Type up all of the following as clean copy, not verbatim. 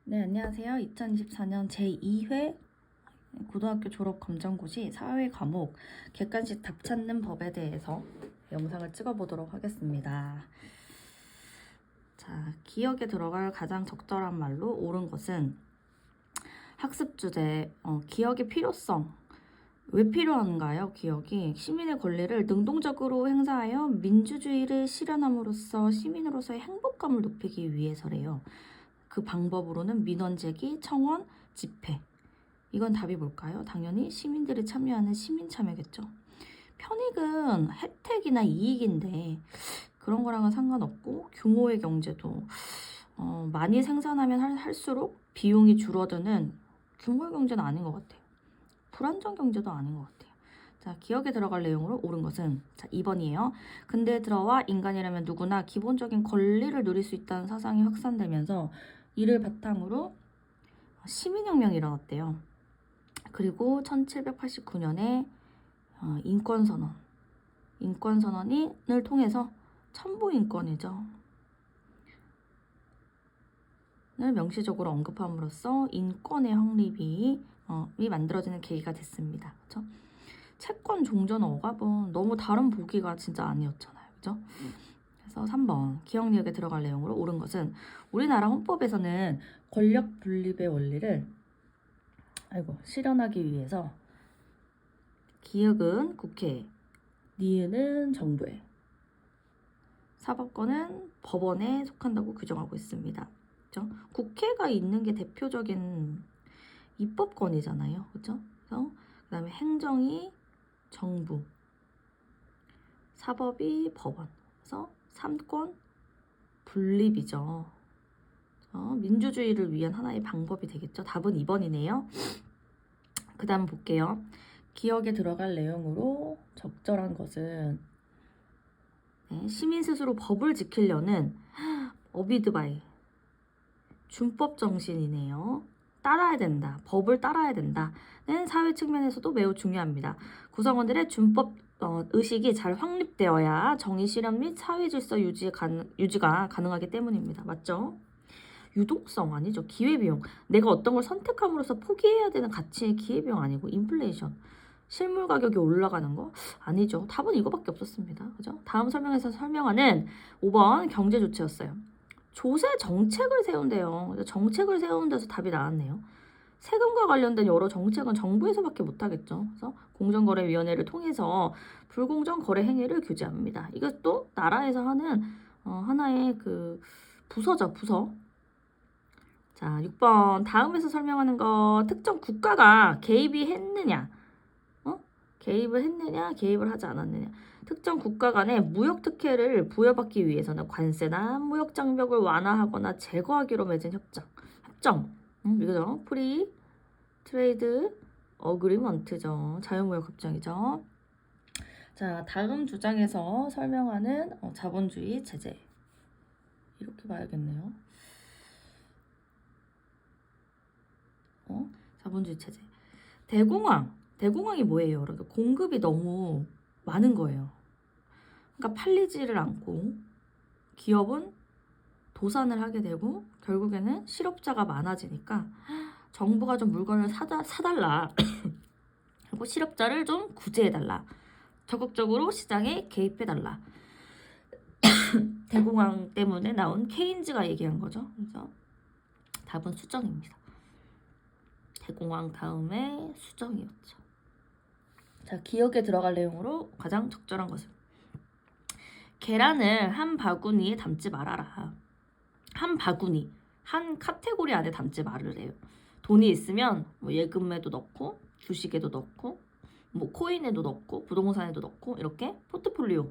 네, 안녕하세요. 2024년 제2회 고등학교 졸업 검정고시 사회 과목 객관식 답 찾는 법에 대해서 영상을 찍어보도록 하겠습니다. 자, 기억에 들어갈 가장 적절한 말로 옳은 것은 학습 주제, 기억의 필요성. 왜 필요한가요? 기억이 시민의 권리를 능동적으로 행사하여 민주주의를 실현함으로써 시민으로서의 행복감을 높이기 위해서래요. 그 방법으로는 민원 제기, 청원, 집회. 이건 답이 뭘까요? 당연히 시민들이 참여하는 시민 참여겠죠. 편익은 혜택이나 이익인데 그런 거랑은 상관없고 규모의 경제도 많이 생산하면 할수록 비용이 줄어드는 규모의 경제는 아닌 것 같아요. 불안정 경제도 아닌 것 같아요. 자, 기억에 들어갈 내용으로 옳은 것은 자, 2번이에요. 근대에 들어와 인간이라면 누구나 기본적인 권리를 누릴 수 있다는 사상이 확산되면서 이를 바탕으로 시민혁명이 일어났대요. 그리고 1789년에 인권선언. 인권선언을 통해서 천부인권이죠. 을 명시적으로 언급함으로써 인권의 확립이 만들어지는 계기가 됐습니다. 그렇죠? 채권 종전 억압은 너무 다른 보기가 진짜 아니었잖아요. 그죠? 그래서 3번 기억력에 들어갈 내용으로 옳은 것은 우리나라 헌법에서는 권력 분립의 원리를 실현하기 위해서 기역은 국회, 니은은 정부에, 사법권은 법원에 속한다고 규정하고 있습니다. 그렇죠? 국회가 있는 게 대표적인 입법권이잖아요. 그렇죠? 그래서 그다음에 행정이 정부, 사법이 법원. 그래서 삼권 분립이죠. 민주주의를 위한 하나의 방법이 되겠죠. 답은 2번이네요. 그 다음 볼게요. 기억에 들어갈 내용으로 적절한 것은 시민 스스로 법을 지키려는 어비드바이 준법 정신이네요. 따라야 된다. 법을 따라야 된다는 사회 측면에서도 매우 중요합니다. 구성원들의 준법 의식이 잘 확립되어야 정의 실현 및 사회 질서 유지가 가능하기 때문입니다. 맞죠? 유동성 아니죠. 기회비용. 내가 어떤 걸 선택함으로써 포기해야 되는 가치의 기회비용 아니고 인플레이션. 실물 가격이 올라가는 거? 아니죠. 답은 이거밖에 없었습니다. 그죠? 다음 설명에서 설명하는 5번 경제 조치였어요. 조세 정책을 세운대요. 정책을 세우는 데서 답이 나왔네요. 세금과 관련된 여러 정책은 정부에서밖에 못하겠죠. 그래서 공정거래위원회를 통해서 불공정 거래 행위를 규제합니다. 이것도 나라에서 하는 하나의 그 부서죠, 부서. 자, 6번 다음에서 설명하는 거 특정 국가가 개입이 했느냐, 개입을 했느냐, 개입을 하지 않았느냐. 특정 국가 간의 무역 특혜를 부여받기 위해서는 관세나 무역 장벽을 완화하거나 제거하기로 맺은 협정. 이거죠. 프리 트레이드 어그리먼트죠. 자유무역 협정이죠. 자, 다음 주장에서 설명하는 자본주의 체제. 이렇게 봐야겠네요. 자본주의 체제. 대공황이 뭐예요? 그러니까 공급이 너무 많은 거예요. 그러니까 팔리지를 않고 기업은 도산을 하게 되고 결국에는 실업자가 많아지니까 정부가 좀 물건을 사달라. 그리고 실업자를 좀 구제해달라. 적극적으로 시장에 개입해달라. 대공황 때문에 나온 케인즈가 얘기한 거죠. 그래서 답은 수정입니다. 대공황 다음에 수정이었죠. 자, 기억에 들어갈 내용으로 가장 적절한 것은 계란을 한 바구니에 담지 말아라. 한 바구니, 한 카테고리 안에 담지 말으래요. 돈이 있으면 뭐 예금에도 넣고 주식에도 넣고 뭐 코인에도 넣고 부동산에도 넣고 이렇게 포트폴리오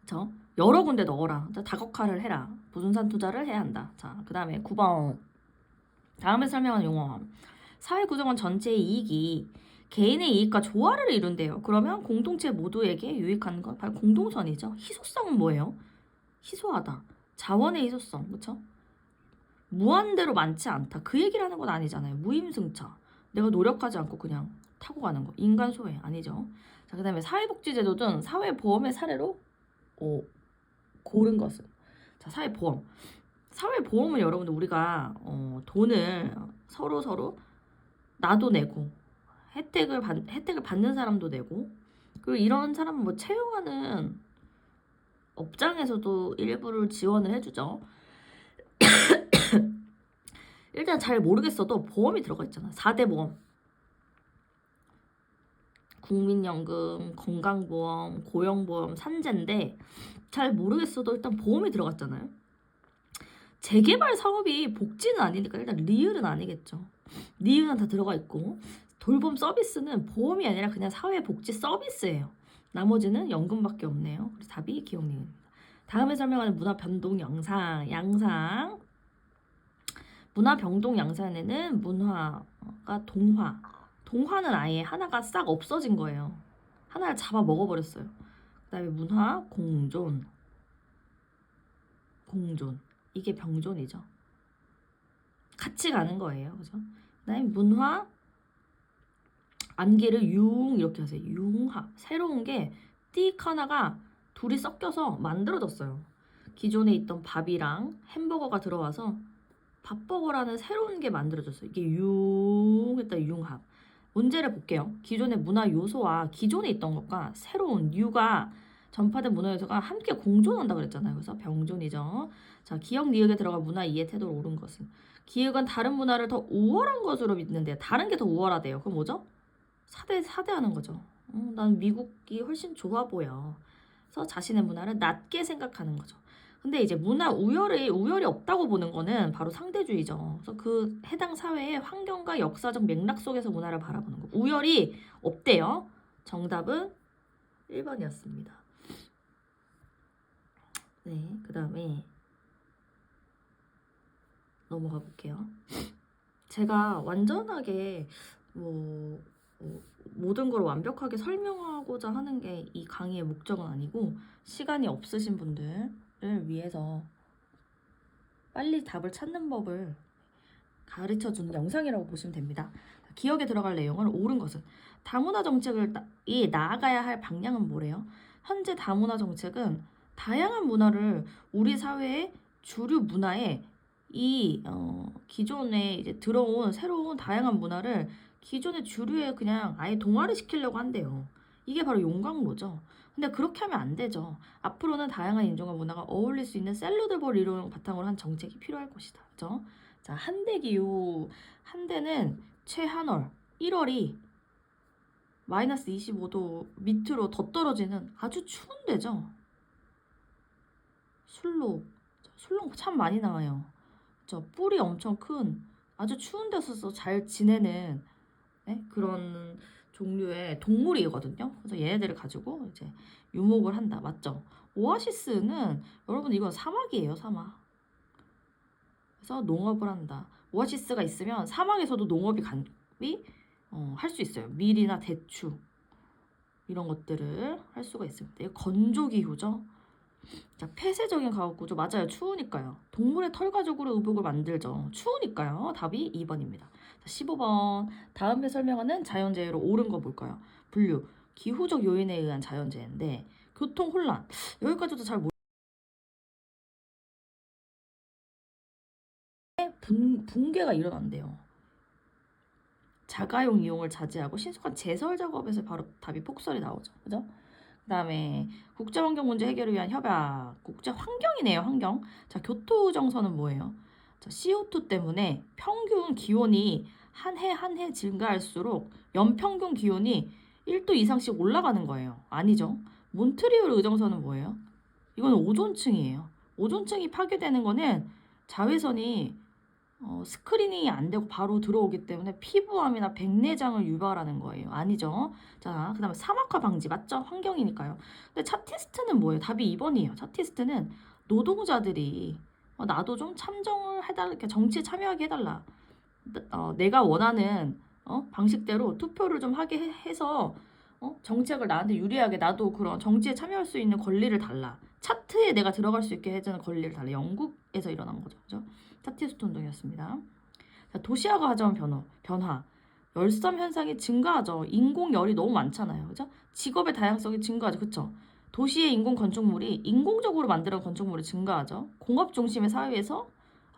그쵸? 여러 군데 넣어라. 다각화를 해라. 부동산 투자를 해야 한다. 자, 그 다음에 9번 다음에 설명한 용어 사회 구성원 전체의 이익이 개인의 이익과 조화를 이룬대요. 그러면 공동체 모두에게 유익한 건 바로 공동선이죠. 희소성은 뭐예요? 희소하다. 자원의 희소성, 그렇죠? 무한대로 많지 않다. 그 얘기를 하는 건 아니잖아요. 무임승차. 내가 노력하지 않고 그냥 타고 가는 거. 인간 소외 아니죠. 자, 그다음에 사회복지제도 등 사회보험의 사례로 고른 것은 자, 사회보험. 사회보험은 여러분들 우리가 돈을 서로 나도 내고 혜택을 받는 사람도 내고, 그리고 이런 사람은 뭐 채용하는 업장에서도 일부를 지원을 해주죠. 일단 잘 모르겠어도 보험이 들어가 있잖아. 4대 보험. 국민연금, 건강보험, 고용보험, 산재인데 잘 모르겠어도 일단 보험이 들어갔잖아요. 재개발 사업이 복지는 아니니까 일단 리을은 아니겠죠. 리을은 다 들어가 있고, 돌봄 서비스는 보험이 아니라 그냥 사회복지 서비스예요. 나머지는 연금밖에 없네요. 그래서 답이 기억 니은입니다. 다음에 설명하는 문화 변동 양상. 문화 변동 양상에는 문화가 동화는 아예 하나가 싹 없어진 거예요. 하나를 잡아 먹어버렸어요. 그 다음에 문화 공존 이게 병존이죠. 같이 가는 거예요. 그죠? 그 다음에 문화 안개를 이렇게 하세요. 융합. 새로운 게 띡 하나가 둘이 섞여서 만들어졌어요. 기존에 있던 밥이랑 햄버거가 들어와서 밥버거라는 새로운 게 만들어졌어요. 이게 했다 융합. 문제를 볼게요. 기존의 문화 요소와 기존에 있던 것과 새로운 뉴가 전파된 문화 요소가 함께 공존한다 그랬잖아요. 그래서 병존이죠. 자, 기억 니은에 들어가 문화 이해 태도를 옳은 것은, 기억은 다른 문화를 더 우월한 것으로 믿는데 다른 게 더 우월하대요. 그럼 뭐죠? 사대하는 거죠. 난 미국이 훨씬 좋아 보여. 그래서 자신의 문화를 낮게 생각하는 거죠. 근데 이제 문화 우열이 없다고 보는 거는 바로 상대주의죠. 그래서 그 해당 사회의 환경과 역사적 맥락 속에서 문화를 바라보는 거. 우열이 없대요. 정답은 1번이었습니다. 네, 그 다음에 넘어가 볼게요. 제가 완전하게 모든 걸 완벽하게 설명하고자 하는 게 이 강의의 목적은 아니고, 시간이 없으신 분들을 위해서 빨리 답을 찾는 법을 가르쳐주는 영상이라고 보시면 됩니다. 기억에 들어갈 내용은 옳은 것은, 다문화 정책을 나아가야 할 방향은 뭐래요? 현재 다문화 정책은 다양한 문화를 우리 사회의 주류 문화에 기존에 이제 들어온 새로운 다양한 문화를 기존의 주류에 그냥 아예 동화를 시키려고 한대요. 이게 바로 용광로죠. 근데 그렇게 하면 안 되죠. 앞으로는 다양한 인종과 문화가 어울릴 수 있는 샐러드볼 이론을 바탕으로 한 정책이 필요할 것이다. 그죠? 자, 한대 기후. 한대는 최한월 1월이 마이너스 25도 밑으로 더 떨어지는 아주 추운 데죠. 술록 참 많이 나와요. 저 뿔이 엄청 큰 아주 추운 데서 잘 지내는 그런 종류의 동물이거든요. 그래서 얘네들을 가지고 이제 유목을 한다. 맞죠? 오아시스는 여러분 이건 사막이에요. 사막. 그래서 농업을 한다. 오아시스가 있으면 사막에서도 농업이 할 수 있어요. 밀이나 대추 이런 것들을 할 수가 있습니다. 이거 건조기후죠. 자, 폐쇄적인 가옥구조. 맞아요. 추우니까요. 동물의 털 가죽으로 의복을 만들죠. 추우니까요. 답이 2번입니다. 자, 15번. 다음에 설명하는 자연재해로 옳은 거 볼까요? 분류. 기후적 요인에 의한 자연재해인데 교통 혼란. 여기까지도 잘 붕괴가 일어난대요. 자가용 이용을 자제하고 신속한 제설 작업에서 바로 답이 폭설이 나오죠. 그죠? 그 다음에 국제환경 문제 해결을 위한 협약. 국제환경이네요. 환경. 자, 교토의정서는 뭐예요? 자, CO2 때문에 평균 기온이 한 해 증가할수록 연평균 기온이 1도 이상씩 올라가는 거예요. 아니죠. 몬트리올 의정서는 뭐예요? 이건 오존층이에요. 오존층이 파괴되는 거는 자외선이 스크리닝이 안 되고 바로 들어오기 때문에 피부암이나 백내장을 유발하는 거예요. 아니죠. 자, 그 다음에 사막화 방지. 맞죠? 환경이니까요. 근데 차티스트는 뭐예요? 답이 2번이에요. 차티스트는 노동자들이 나도 좀 참정을 해달라, 이렇게 정치에 참여하게 해달라. 내가 원하는 방식대로 투표를 좀 하게 해서 정책을 나한테 유리하게 나도 그런 정치에 참여할 수 있는 권리를 달라. 차트에 내가 들어갈 수 있게 해주는 권리를 달라. 영국에서 일어난 거죠. 그죠? 차티스트 운동이었습니다. 자, 도시화가 가져온 변화. 열섬 현상이 증가하죠. 인공열이 너무 많잖아요. 그죠? 직업의 다양성이 증가하죠. 그쵸? 도시의 인공 건축물이 인공적으로 만들어 건축물이 증가하죠. 공업 중심의 사회에서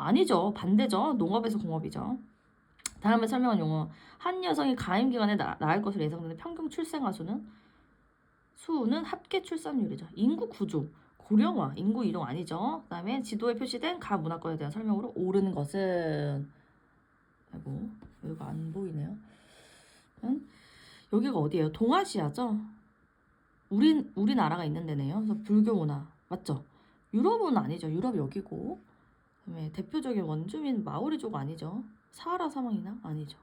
아니죠. 반대죠. 농업에서 공업이죠. 다음에 설명한 용어. 한 여성이 가임 기간에 낳을 것으로 예상되는 평균 출생아 수는 합계 출산율이죠. 인구 구조. 고령화, 인구 이동 아니죠. 그다음에 지도에 표시된 가 문화권에 대한 설명으로 옳은 것은 아이고 여기가 안 보이네요. 여기가 어디예요? 동아시아죠. 우리나라가 있는 데네요. 그래서 불교 문화 맞죠? 유럽은 아니죠. 유럽 여기고. 그다음에 대표적인 원주민 마오리족 아니죠. 사하라 사막이나 아니죠.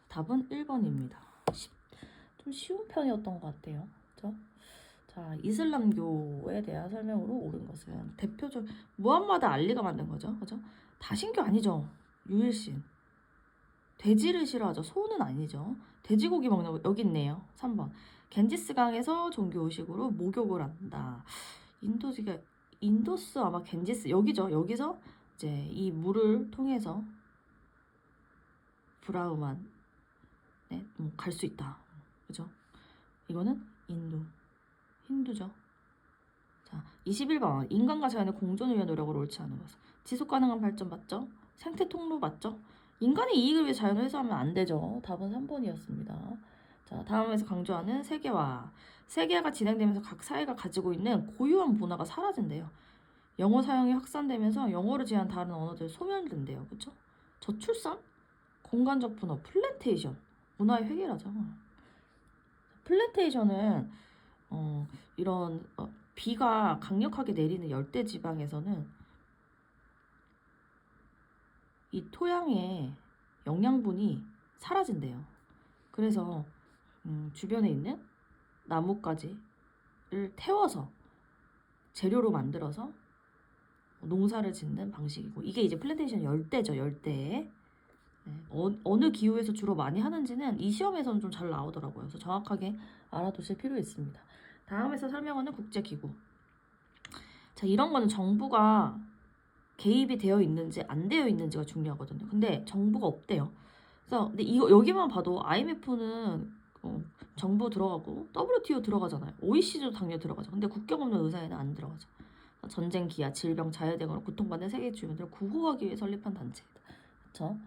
답은 1번입니다. 좀 쉬운 편이었던 것 같아요. 그렇죠? 자, 이슬람교에 대한 설명으로 옳은 것은 대표적 무함마드 알리가 만든 거죠. 그죠? 다신교 아니죠. 유일신. 돼지를 싫어하죠. 소는 아니죠. 돼지고기 먹는 거 여기 있네요. 3번. 겐지스강에서 종교 의식으로 목욕을 한다. 인도스 아마 겐지스 여기죠. 여기서 이제 이 물을 통해서 브라흐만 갈 수 있다. 그죠? 이거는 힌두죠. 자, 21번. 인간과 자연의 공존을 위한 노력을 옳지 않은 것은 지속 가능한 발전 맞죠? 생태 통로 맞죠? 인간의 이익을 위해 자연을 해소하면 안 되죠. 답은 3번이었습니다. 자, 다음에서 강조하는 세계화. 세계화가 진행되면서 각 사회가 가지고 있는 고유한 문화가 사라진대요. 영어 사용이 확산되면서 영어를 제한 다른 언어들이 소멸된대요. 그쵸? 저출산? 공간적 분업, 플랜테이션. 문화의 획일화죠. 플랜테이션은 이런 비가 강력하게 내리는 열대 지방에서는 이 토양의 영양분이 사라진대요. 그래서 주변에 있는 나뭇가지를 태워서 재료로 만들어서 농사를 짓는 방식이고 이게 이제 플랜테이션 열대죠. 열대. 네. 어느 기후에서 주로 많이 하는지는 이 시험에서는 좀 잘 나오더라고요. 그래서 정확하게 알아두실 필요 있습니다. 다음에서 설명하는 국제기구. 자, 이런 거는 정부가 개입이 되어 있는지 안 되어 있는지가 중요하거든요. 근데 정부가 없대요. 그래서 근데 이거 여기만 봐도 IMF는 정부 들어가고 WTO 들어가잖아요. OECD도 당연히 들어가죠. 근데 국경 없는 의사에는 안 들어가죠. 전쟁, 기아, 질병, 자해 등으로 고통받는 세계 주민들을 구호하기 위해 설립한 단체이다. 그렇죠?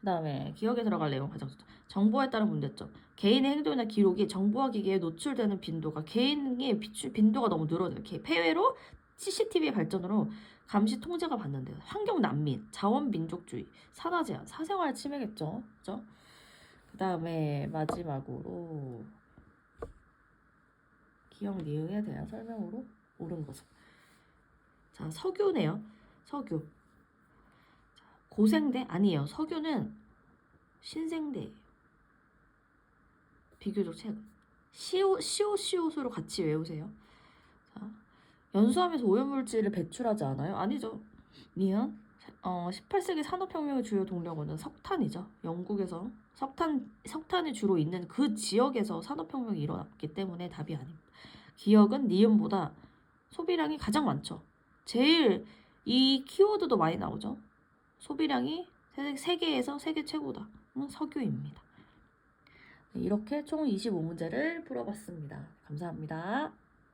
그다음에 기억에 들어갈 내용 가장 좋죠. 정보에 따른 문제점. 개인의 행동이나 기록이 정보화 기기에 노출되는 빈도가 개인의 빈도가 너무 늘어져요. 폐회로 CCTV의 발전으로 감시 통제가 받는데요. 환경 난민, 자원 민족주의, 산화 제한, 사생활 침해겠죠. 그죠? 그다음에 마지막으로 기억 니은에 대한 설명으로 옳은 것은. 자, 석유네요. 석유. 고생대? 아니에요. 석유는 신생대예요. 비교적 최근. 시오시오수로 같이 외우세요. 자, 연수하면서 오염물질을 배출하지 않아요? 아니죠. 니은 18세기 산업혁명의 주요 동력원은 석탄이죠. 영국에서 석탄이 주로 있는 그 지역에서 산업혁명이 일어났기 때문에 답이 아닙니다. 기억은 니은보다 소비량이 가장 많죠. 제일 이 키워드도 많이 나오죠. 소비량이 세계에서 세계 최고다. 석유입니다. 이렇게 총 25문제를 풀어봤습니다. 감사합니다.